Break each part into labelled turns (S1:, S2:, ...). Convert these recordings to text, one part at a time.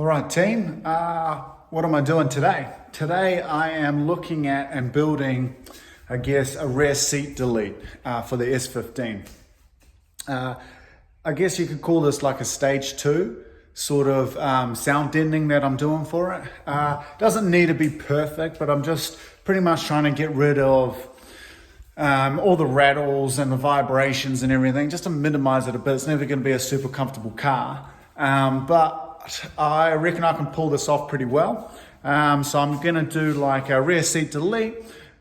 S1: All right, team, what am I doing today? Today I am looking at and building, I guess, a rear seat delete for the S15. I guess you could call this like a stage 2 sort of sound deadening that I'm doing for it. Doesn't need to be perfect, but I'm just pretty much trying to get rid of all the rattles and the vibrations and everything, just to minimize it a bit. It's never going to be a super comfortable car, but I reckon I can pull this off pretty well. So I'm going to do like a rear seat delete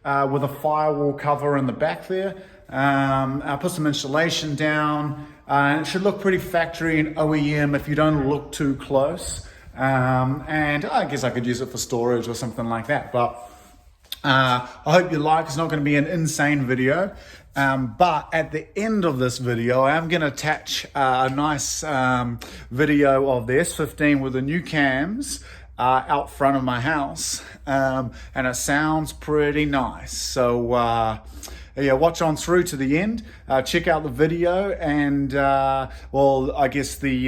S1: with a firewall cover in the back there. I'll put some insulation down. It should look pretty factory and OEM if you don't look too close. And I guess I could use it for storage or something like that. But I hope you like. It's not going to be an insane video. But at the end of this video, I'm going to attach a nice video of the S15 with the new cams out front of my house. And it sounds pretty nice. So yeah, watch on through to the end. Check out the video and, well, I guess the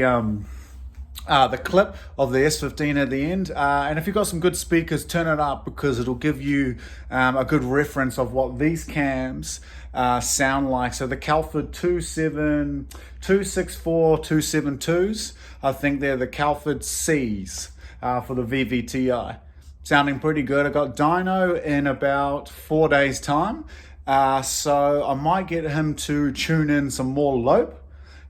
S1: clip of the S15 at the end. And if you've got some good speakers, turn it up because it'll give you a good reference of what these cams sound like. So the Kelford 264 272s, I think they're the Kelford C's for the VVTi. Sounding pretty good. I got dyno in about 4 days time. So I might get him to tune in some more lope.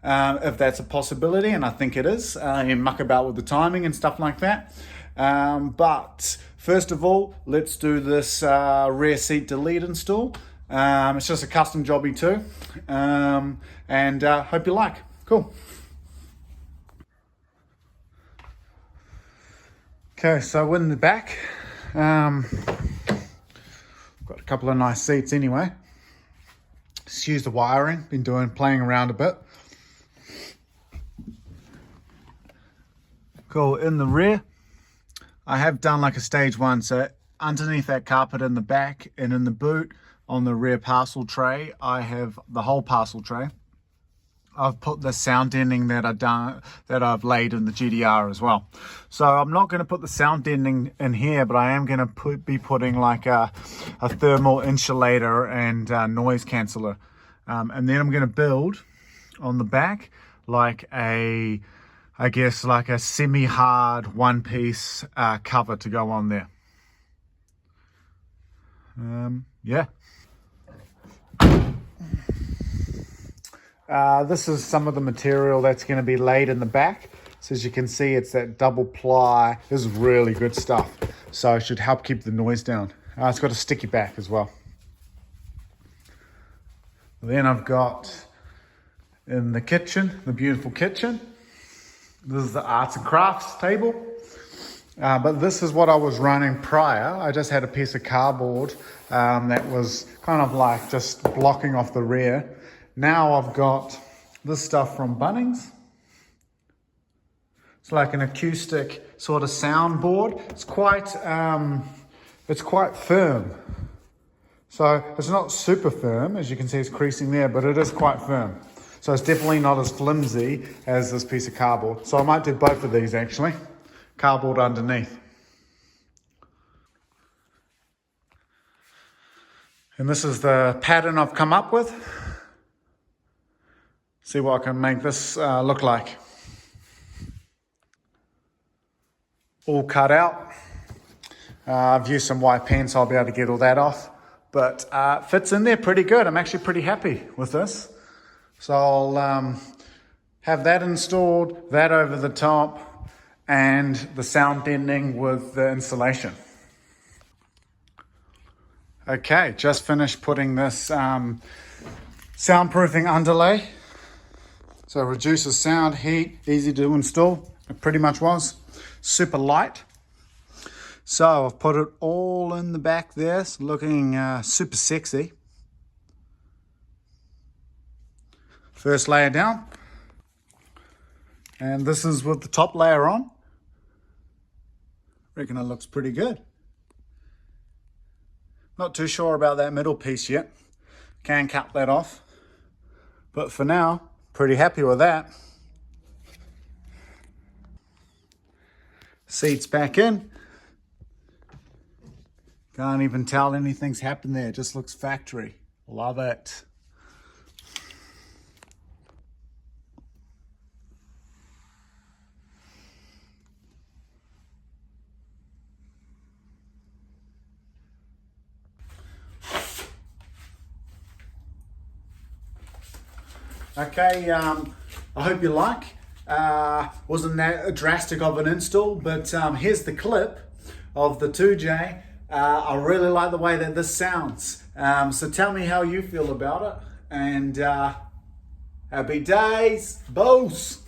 S1: If that's a possibility, and I think it is. You muck about with the timing and stuff like that. But first of all, let's do this rear seat delete install. It's just a custom jobby too. And hope you like. Cool. Okay, so in the back, got a couple of nice seats anyway. Just use the wiring, been playing around a bit. Cool. In the rear, I have done like a stage 1. So underneath that carpet in the back and in the boot on the rear parcel tray, I have the whole parcel tray. I've put the sound deadening that I've laid in the GDR as well. So I'm not going to put the sound deadening in here, but I am going to be putting like a thermal insulator and noise canceller. And then I'm going to build on the back like I guess like a semi-hard one-piece cover to go on there. Yeah. This is some of the material that's going to be laid in the back. So as you can see, it's that double ply. This is really good stuff. So it should help keep the noise down. It's got a sticky back as well. Then I've got in the kitchen, the beautiful kitchen. This is the arts and crafts table. But this is what I was running prior. I just had a piece of cardboard that was kind of like just blocking off the rear. Now I've got this stuff from Bunnings. It's like an acoustic sort of soundboard. It's quite firm. So it's not super firm, as you can see it's creasing there, but it is quite firm. So it's definitely not as flimsy as this piece of cardboard. So I might do both of these actually. Cardboard underneath. And this is the pattern I've come up with. See what I can make this look like. All cut out. I've used some white pen, so I'll be able to get all that off. But fits in there pretty good. I'm actually pretty happy with this. So I'll have that installed, that over the top, and the sound deadening with the insulation. Okay, just finished putting this soundproofing underlay. So it reduces sound, heat, easy to install. It pretty much was. Super light. So I've put it all in the back there. It's looking super sexy. First layer down. And this is with the top layer on. Reckon it looks pretty good. Not too sure about that middle piece yet. Can cut that off. But for now, pretty happy with that. Seats back in. Can't even tell anything's happened there. It just looks factory. Love it. Okay, I hope you like. Wasn't that drastic of an install, but here's the clip of the 2J. I really like the way that this sounds. So tell me how you feel about it. And happy days, boss.